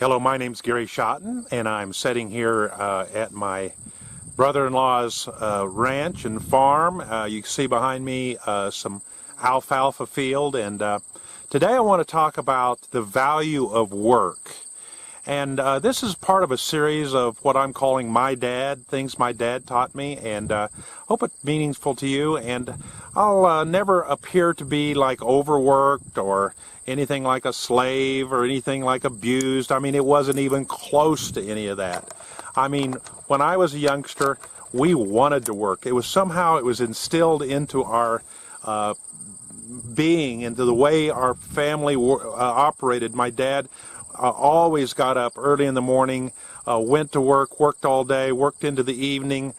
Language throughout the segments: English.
Hello, my name's Gary Schotten, and I'm sitting here at my brother-in-law's ranch and farm. You can see behind me some alfalfa field, and today I want to talk about the value of work. And this is part of a series of what I'm calling My Dad, things my dad taught me, and hope it's meaningful to you. And I'll never appear to be like overworked or anything like a slave or anything like abused. I mean, it wasn't even close to any of that. I mean, when I was a youngster, we wanted to work. It was instilled into our being, into the way our family operated. My dad always got up early in the morning, went to work, worked all day, worked into the evening.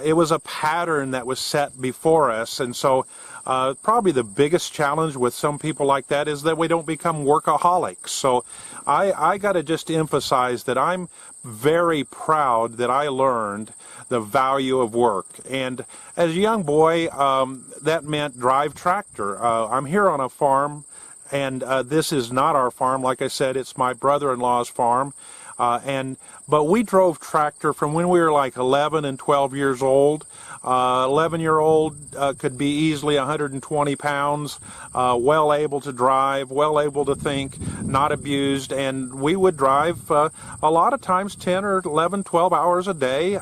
It was a pattern that was set before us, and so probably the biggest challenge with some people like that is that we don't become workaholics. So I got to just emphasize that I'm very proud that I learned the value of work. And as a young boy, that meant drive tractor. I'm here on a farm, and this is not our farm. Like I said, it's my brother-in-law's farm. But we drove tractor from when we were like 11 and 12 years old. 11-year-old could be easily 120 pounds, well able to drive, well able to think, not abused, and we would drive a lot of times 10 or 11, 12 hours a day.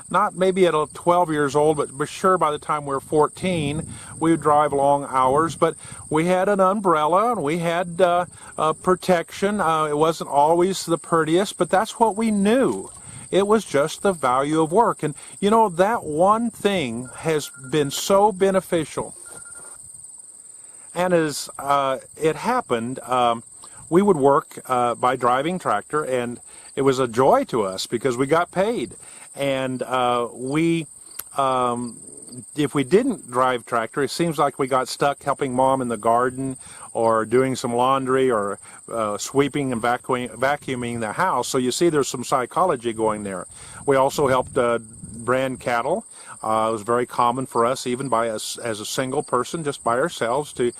Not maybe at 12 years old, but sure by the time we were 14, we would drive long hours. But we had an umbrella and we had protection. It wasn't always the prettiest, but that's what we knew. It was just the value of work. And you know, that one thing has been so beneficial. And as it happened, we would work by driving tractor, and it was a joy to us because we got paid. And if we didn't drive tractor, it seems like we got stuck helping Mom in the garden or doing some laundry or sweeping and vacuuming the house. So you see there's some psychology going there. We also helped brand cattle. It was very common for us, even as a single person, just by ourselves, to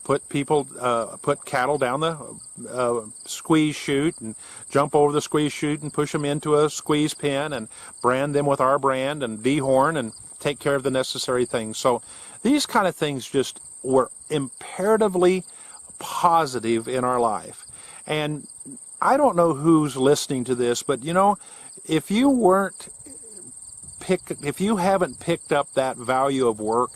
put cattle down the squeeze chute and jump over the squeeze chute and push them into a squeeze pen and brand them with our brand and dehorn and take care of the necessary things. So these kind of things just were imperatively positive in our life. And I don't know who's listening to this, but you know, if you haven't picked up that value of work,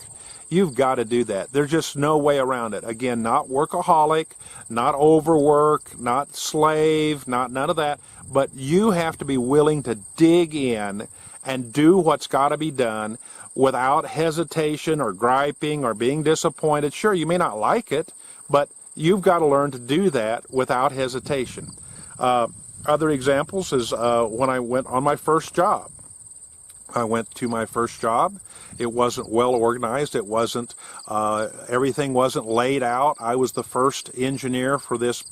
you've got to do that. There's just no way around it. Again, not workaholic, not overwork, not slave, not none of that, but you have to be willing to dig in and do what's got to be done without hesitation or griping or being disappointed. Sure, you may not like it, but you've got to learn to do that without hesitation. Other examples is when I went on my first job. I went to my first job. It wasn't well organized. It wasn't, everything wasn't laid out. I was the first engineer for this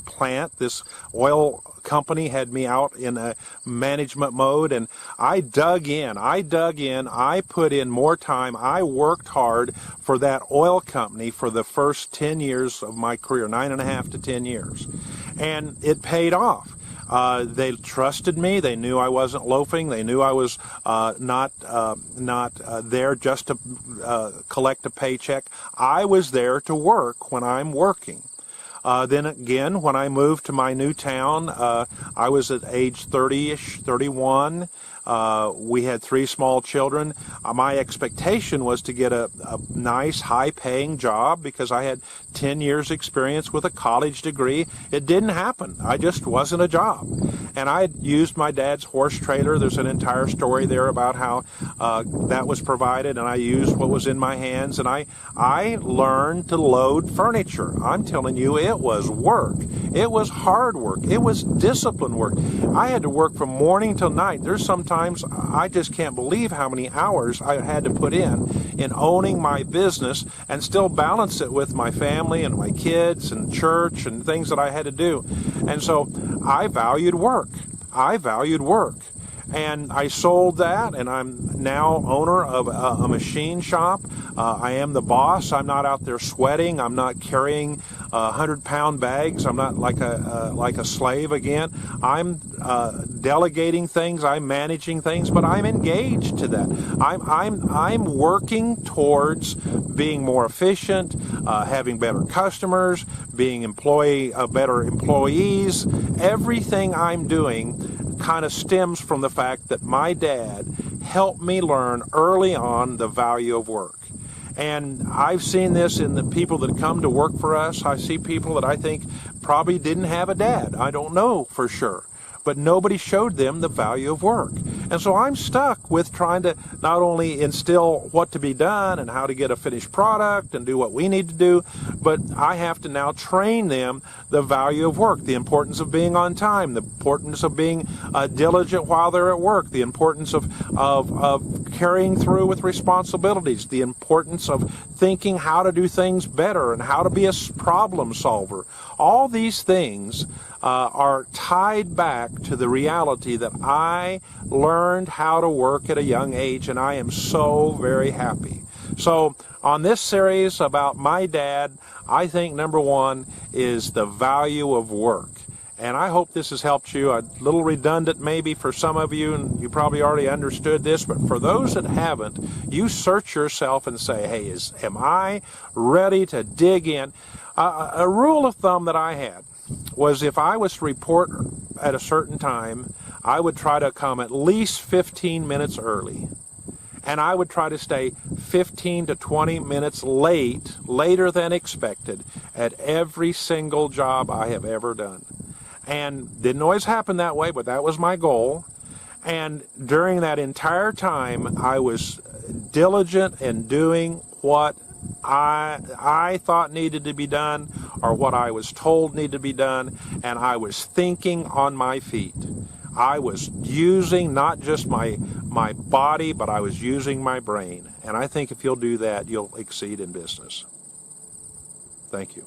plant. This oil company had me out in a management mode, and I dug in. I put in more time. I worked hard for that oil company for the first 10 years of my career, 9.5 to 10 years. And it paid off. They trusted me. They knew I wasn't loafing. They knew I was not there just to collect a paycheck. I was there to work when I'm working. Then again, when I moved to my new town, I was at age 30-ish, 31. We had 3 small children. My expectation was to get a nice, high-paying job because I had 10 years experience with a college degree. It didn't happen. I just wasn't a job. And I had used my dad's horse trailer. There's an entire story there about how that was provided, and I used what was in my hands, and I learned to load furniture. I'm telling you, it was work. It was hard work. It was disciplined work. I had to work from morning till night. There's sometimes I just can't believe how many hours I had to put in owning my business and still balance it with my family and my kids and church and things that I had to do. And so I valued work. And I sold that, and I'm now owner of a machine shop. I am the boss. I'm not out there sweating. I'm not carrying 100-pound bags. I'm not like a slave again. I'm delegating things. I'm managing things, but I'm engaged to that. I'm working towards being more efficient, having better customers, being better employees. Everything I'm doing kind of stems from the fact that my dad helped me learn early on the value of work. And I've seen this in the people that come to work for us. I see people that I think probably didn't have a dad. I don't know for sure. But nobody showed them the value of work. And so I'm stuck with trying to not only instill what to be done and how to get a finished product and do what we need to do, but I have to now train them the value of work, the importance of being on time, the importance of being diligent while they're at work, the importance of carrying through with responsibilities, the importance of thinking how to do things better and how to be a problem solver. All these things are tied back to the reality that I learned how to work at a young age, and I am so very happy. So on this series about my dad, I think number one is the value of work. And I hope this has helped you. A little redundant maybe for some of you, and you probably already understood this, but for those that haven't, you search yourself and say, hey, am I ready to dig in? A rule of thumb that I had was if I was to report at a certain time, I would try to come at least 15 minutes early. And I would try to stay 15 to 20 minutes later than expected at every single job I have ever done. And didn't always happen that way, but that was my goal. And during that entire time, I was diligent in doing what I thought needed to be done or what I was told needed to be done, and I was thinking on my feet. I was using not just my body, but I was using my brain. And I think if you'll do that, you'll exceed in business. Thank you.